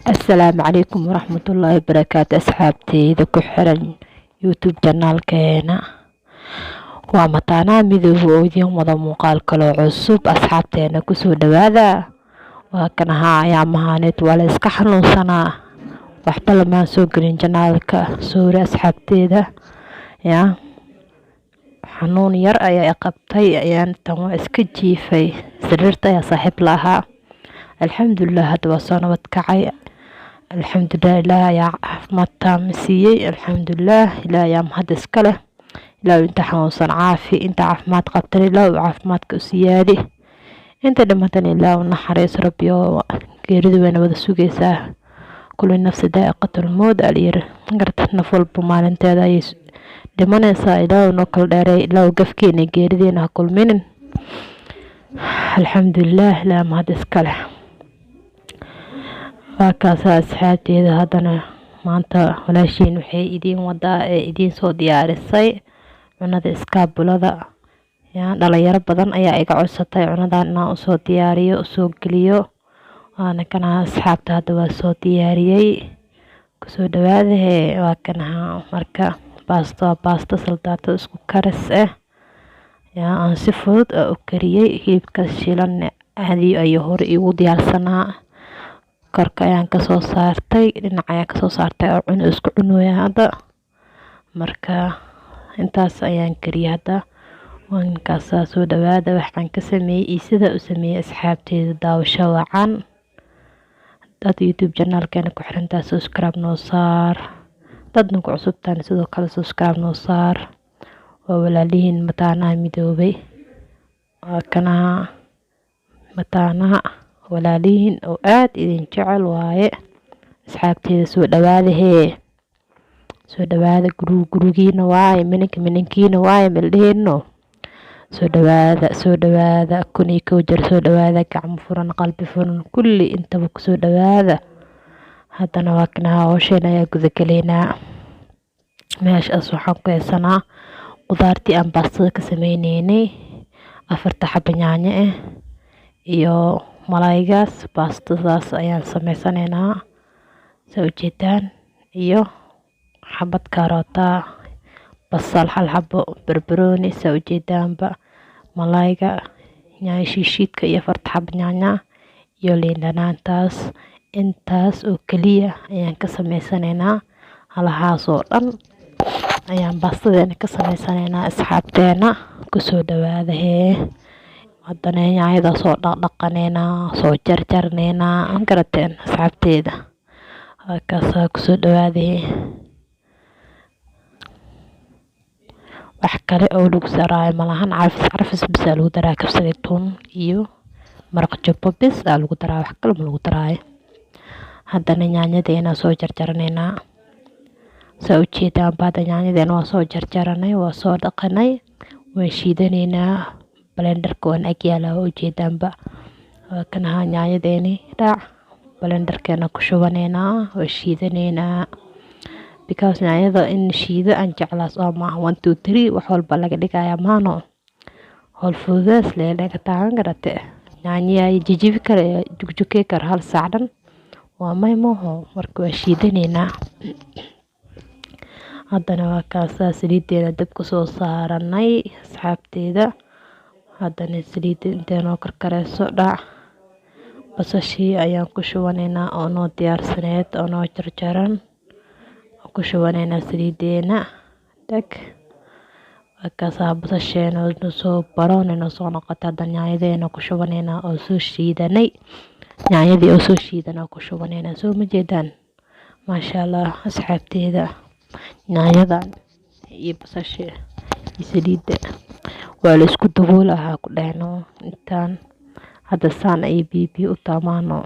السلام عليكم ورحمة الله وبركاته أصحابتي إذا كحرن يوتيوب جنال كينا ومتانا مذوب وديهم وضا مقال كلو عصوب أصحابتي أنا كسو دواذا وكانها يا مهانت ولا إسكحنو سنة وحبل ما سوقرين جنالك سوري أصحابتي ذا يا حنون ير أيا قبطي يعني تمو إسكجي في سررت يا صاحب لها الحمد لله هذا وصانا وتكعي الحمد لله لا يا عافمات تامسيي الحمد لله لا يا مهدس كله لا انت حنوصن عافي انت عافمات قبطني لا عافمات كسيادي انت دمتني لا ونحريس ربي وكيرد وين وذا سوقيساه كل نفس دائقة الموت الير قرت نفول بمال انت هذا دمانيسا إلا ونوكل داري لا وقفكيني كيردين كل من الحمد لله لا مهدس كله waakaasa asxaabteeda haddana maanta walaashiin waxay idiin wadaa ee idiin soo diyaarisay cunada iskaabulada dhalinyaro badan ayaa iga codsatay cunadan inaan usoo diyaariyo usoo geliyo waana kana asxaabta hadda waa soo diyaariyey kusoo dhawaadahe waa kanaha marka baasto saldaato isku karis aan si fudud u kariyey hilibka shiilan caadi ayuu hore igu diyaarsanaa korka ayaan kasoo saartay dhinac ayaan kasoo saartay oo cun isku cunooya hadda marka intaas ayaan kariyay hadda waan kaasa soo dhawaada waxaan ka sameeyay sida u sameeyay asxaabteeda daawasho wacan dad YouTube channel-keena ku xirantaa subscribe noo saar dadna ku cusubtaan sidoo kale subscribe noo saar waa walaalihiin mataanaha midoobay waa kana mataanaha walaalihiin oo aad idin jecel waaye asxaabteeda soo dhawaada gurugiina waaye minankiina waaye meeldheeno soo dhawaada kunii koo jar soo dhawaada gacmo furan qalbi furan kulli intaba ku soo dhawaada haddana waa kana hawsheena ayaa gudagaleynaa meeshaas waxaan ku haysanaa qudaartii aan baastada ka sameyneynay 4 xabo yaanyo iyo malaygaas baastadaas ayaan sameysanaynaa soo jeedaan iyo xabad karoota basal hal xabo barbarooni soo jeedaanba malayga yaanyo shiishidka iyo 4 xabo yaanyo iyo liin dhanaantaas intaas oo kaliya ayaan ka sameysanaynaa halahaas oo dhan ayaan baastadeena ka sameysanaynaa asxaabteena ku soo dhawaada haddana yaanyada soo dhaqdhaqaneena soo jarjarneena aan garateen asxaabteeda halkaas ku soo dhawaadee wax kale oo lagu saraayo malahan carfis bis lagu daraa kabsare toon iyo maraq jabbo bis lagu daraa wax kale ma lagu daraayo haddana yaanyadeena soo jarjarneena soo jeedaan baad yaanyadeena waa soo jarjaranay waa soo dhaqanay waa shiidaneena blenderka waan agyaala oo jeedaanba kana yaanyadeeni dhac blenderkeena ku shubaneena oo shiidaneena because yaanyada in shiida aan jeclaas oo ma 1 2 3 wax walba laga dhigayaa maano hol fuudaas leeyahay taan garate yaanyada jijibi kare jugjuke kar hal saacan waa maymo marka waa shiidaneena haddana waa kaasa saliideena dabka soo saaranay asxaabteeda haddana saliida inteeno karkareyso dhac basashii ayaan ku shubaneynaa oo noo diyaarsaneed oo noo jarjaran ku shubaneynaa saliideena dag kaasa basasheena soo baroonayna soo noqota haddana yaanyadeena ku shubaneynaa oo soo shiidanay yaanyadii oo soo shiidanaa ku shubaneynaa soo ma jeedaan maasha Allah asxaabteeda yaanyadan iyo basashii iyo saliida waa la isku daboolaha ku dhahno intaan hadda saan ay bibi u taamaano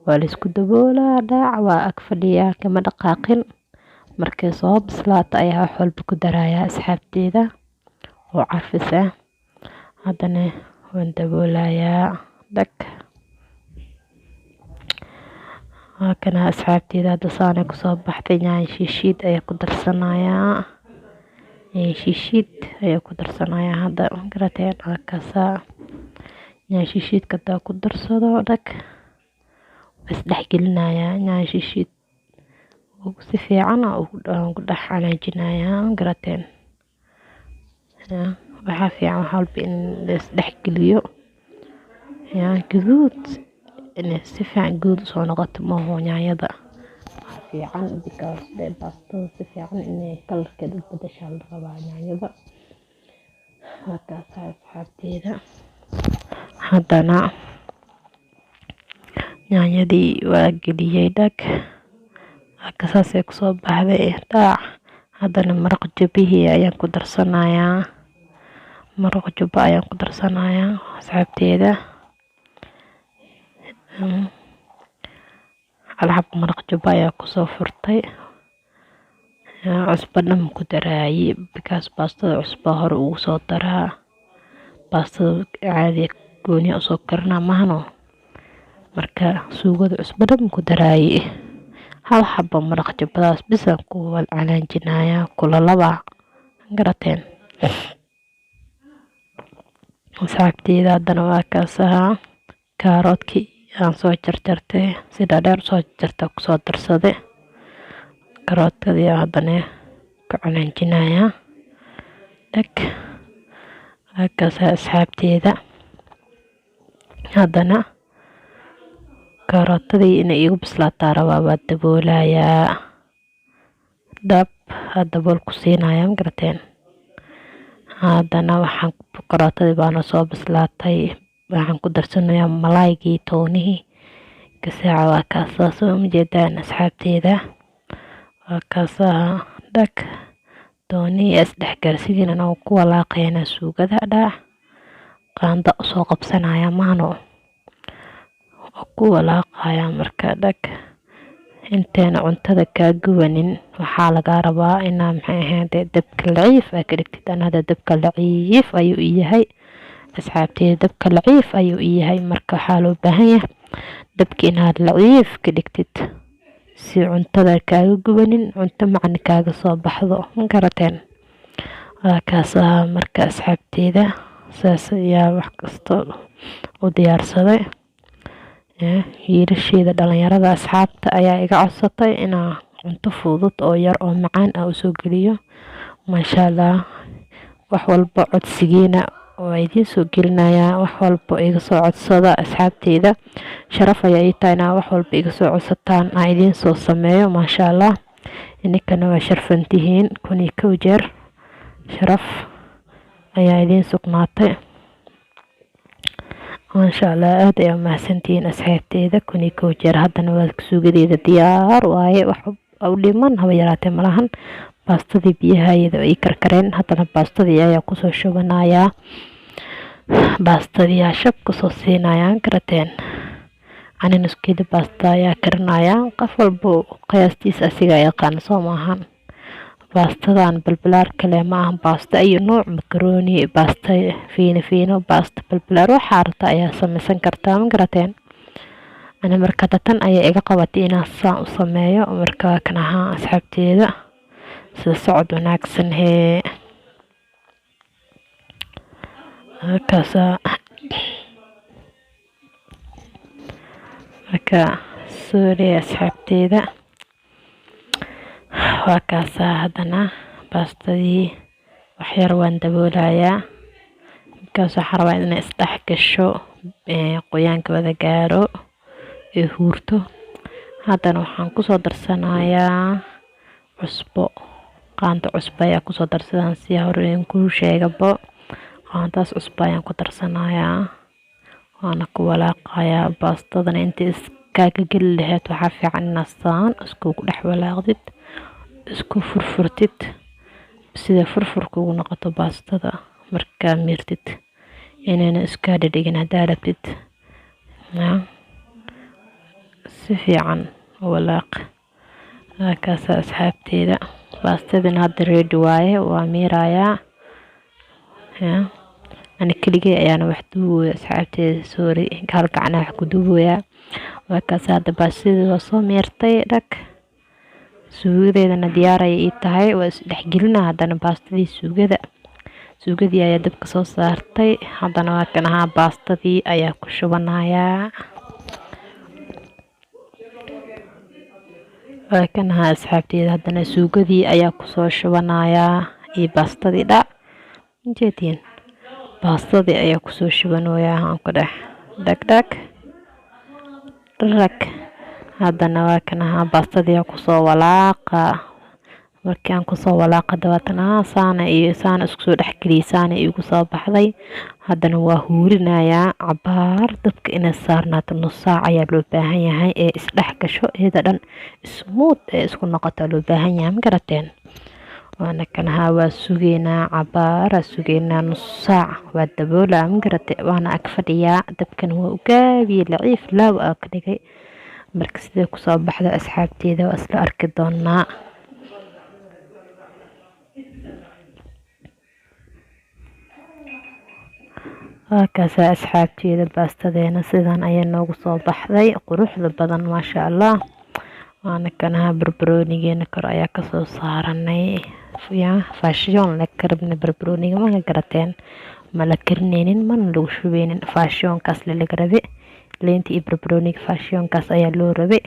waa la isku daboolaa dhac waa ag fadhiya kama dhaqaaqin markay soo bislaata ayaa wax walba ku daraya asxaabteeda oo carfis haddana waan daboolayaa dag kana asxaabteeda hadda saan ku soo baxday yaanyo shiishid ayaa ku darsanayaa shiishid ayaa ku darsanayaa hadda garateen halkaas yaanyo shiishidka taa ku darsado dhag isdhex gelinayaa yaanyo shiishid si fiican ugu dhex calaajinayaa garateen. waxaa fiican wax walba in la isdhex geliyo gaduud inay si fiican guud soo noqoto maaho yaanyada waxaa fiican because bastada si fiican inay kalarkeeda u bedeshaa la rabaa yaanyada. halkaas asxaabteeda haddana yaanyadii waa geliyey dhag halkaasay kusoo baxday dhaac. haddana maraq jabihii ayaan ku darsanayaa asxaabteeda. alxab maraq jaba ayaa kusoo furtay cusbo dhan ku daraayay because bastada cusbo hore ugu soo daraa. bastada caadi gooni usoo karnaa mahano marka suugada cusbo dhan ku daraayay. hal xabo maraq jabadaas bisan ku wal calaanjinayaa kulalaba garateen asxaabteeda. haddana waa kaasaha kaaroodkii aan soo jarjartay si dhaadheer soo jarjartay kusoo darsaday karootadii haddana ku calaanjinayaa dhag halkaasa asxaabteeda. haddana karootadii inay igu bislaataa rabaa waa daboolayaa dab dabool ku siinayaa garateen. haddana waxaan karootadii baana soo bislaatay waxaan ku darsanayaa malaygii toonihii gasaaca waa kaasaa soo ujeedaan asxaabteeda. waa kaasaa dhag toonihii isdhex gaarsiinana oo ku walaaqayna suugada dhaac qaanda usoo qabsanaya maano ku walaaqaya marka dhag inteena cuntada kaa guwanin waxaa laga rabaa inaa maxay ahayd dabka laciif ka dhigtid. anada dabka laciif ayuu yahay asxaabteeda dabka laciif ayuu yahay marka waxaa loo baahan yahay dabka inaad laciif ka dhigtid si cuntada kaaga guwanin cunto macaan kaaga soo baxdo garateen. kaas marka asxaabteeda saas ayaa wax kasta u diyaarsaday. hiilasheeda dhalinyarada asxaabta ayaa iga codsatay inaa cunto fudud oo yar oo macaan usoo geliyo. maasha allah wax walba codsigiina waa idiin soo gelinayaa. wax walba iga soo codsada asxaabteeda sharaf ayaa ii tahay inaa wax walba iga soo codsataan aan idiin soo sameeyo. maasha allah ininkana waa sharfantihiin 1 jeer sharaf ayaa idiin sugnaatay. maasha allah aad ayaa mahadsantihiin asxaabteeda 1 jeer. haddana waa suugadeeda diyaar waaye wax u dhiman haba yaraatee malahan. baastadii biyahaayada ay karkareen haddana baastadii ayaa kusoo shubanayaa baastadii shab kusoo siinayaa garateen. caninuskeeda baasta ayaa karinayaa qof walba qiyaastiisa asiga yaqaan soo maahan. baastadan balbalaar kale ma aha baasta ayu nooc makaroni baasta fiino baasta balbalaar waxaa rabta ayaa samaysan kartaa ma garateen. ana marka tan ayaa iga qabatay inaan saan u sameeyo marka kan ahaa asxaabteeda sida socod wanaagsan halkaas marka sorry asxaabteeda waa kaasa. haddana baastadii waxyar waan daboolayaa markaas waxaa rabaa inay isdhex gasho qoyaanka wada gaaro ee huurto. haddana waxaan kusoo darsanayaa cusbo qaando cusbo ayaa kusoo darsadaan si hore ku sheegabo qaantaas cusbo ayaan ku darsanayaa waana ku walaaqayaa. baastadana inta iskaaga geli lahayd waxaa fiican inaad saan isku dhex walaaqdid isku furfurtid sida furfurka ugu noqoto baastada markaa miirtid inayna iska dhigin hadaa rabtid si fiican walaaq. kaas asxaabteeda baastadana hadda ready waaye waa miirayaa. ana keligay ayaana wax duubaya asxaabteeda sorry hal gacan wax ku duubaya. waa kaas hadda baastadii waa soo miirtay dhag suugadeedana diyaar ay tahay waa isdhex gelinaa. haddana baastadii suugadii ayaa dabka soo saartay. haddana waa kan ahaa baastadii ayaa ku shubanayaa Waakanaha asxaabteeda haddana suugadii ayaa kusoo shubanayaa iyo baastadii dhac jeedin baastadii ayaa kusoo shubanayaa aan ku dhex dhagdhag rag haddana waakanaha baastadii ayaa kusoo walaaqa markii aan kusoo walaaqa dabaatana saana iyo saana isku soo dhex geliyay saana igu soo baxday haddana waa huurinayaa cabaar dabka inay saarnaato nus saac ayaa loo baahan yahay ee isdhex gasho iyada dhan smooth ee isku noqoto loo baahan yahay ma garateen waana kanaha waa sugeynaa cabaar sugeynaa nus saac waa daboola ma garate waana ag fadhiyaa dabkan waa u gaabiye laciif laaw aa ka dhigay marka sidee kusoo baxda asxaabteeda waa isla arki doonaa kaasa asxaabteeda baastadeena sidan ayaa noogu soo baxday quruxda badan maasha Allah waana kanaha barbaroonigeena kor ayaa kasoo saaranay fashion la karibna barbarooniga ma garateen ma la karineynin mana lagu shubeynin fashionkaas la garabe leenta iyo barbarooniga fashionkaas ayaa loo rabe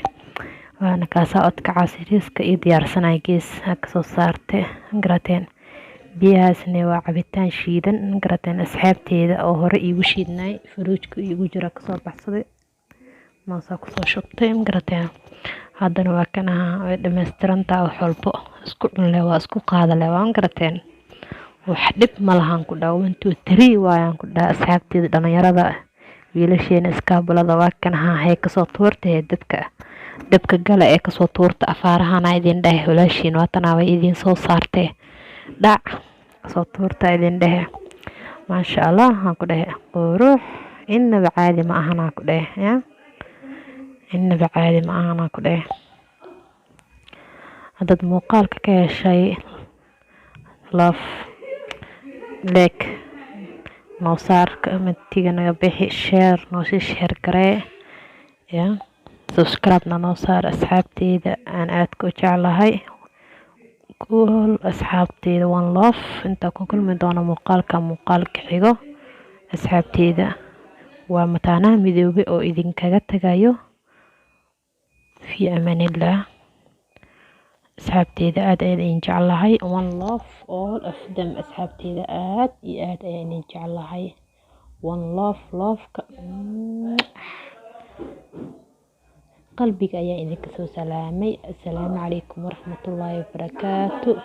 waana kaasa codka casiriiska iyo diyaarsanay gees kasoo saartay garateen biyahaasna waa cabitaan shiidan garateen asxaabteeda oo hore iigu shiidnay faruujka iigu jira kasoo baxsaday maasaa kusoo shubtay garateen haddana waa kanaha way dhammaystirantaa wax walbo isku cunle waa isku qaadale waan garateen wax dhib ma lahan ku dhaw 1 2 3 waayaan ku dhaha asxaabteeda dhalinyarada wiilasheena iskaabulada waa kanaha hay kasoo tuurtay dabka gala ee kasoo tuurta afaarahana idin dhahay walaashiin waatana way idin soo saartay dhac soo tuurta idin dhahe maasha Allah aan ku dhahe qurux inaba caadi ma ahana ku dhahe ya inaba caadi ma ahana ku dhahe hadad muuqaalka ka heshay love like noo saar commentiga naga bixi share noo sii share garee ya subscribe noo saar asxaabteeda aan aad ku jeclahay كل أصحابتي one love أنت كل من دون مقال كحيجو أصحابتي ذا ومتانا مذوبي أو إذن كجت جايو في أمان الله أصحابتي ذا إن شاء الله هاي one love all أفدم أصحابتي ذا إن شاء الله هاي one love قلبك أيا إنك سو سلامي السلام عليكم ورحمة الله وبركاته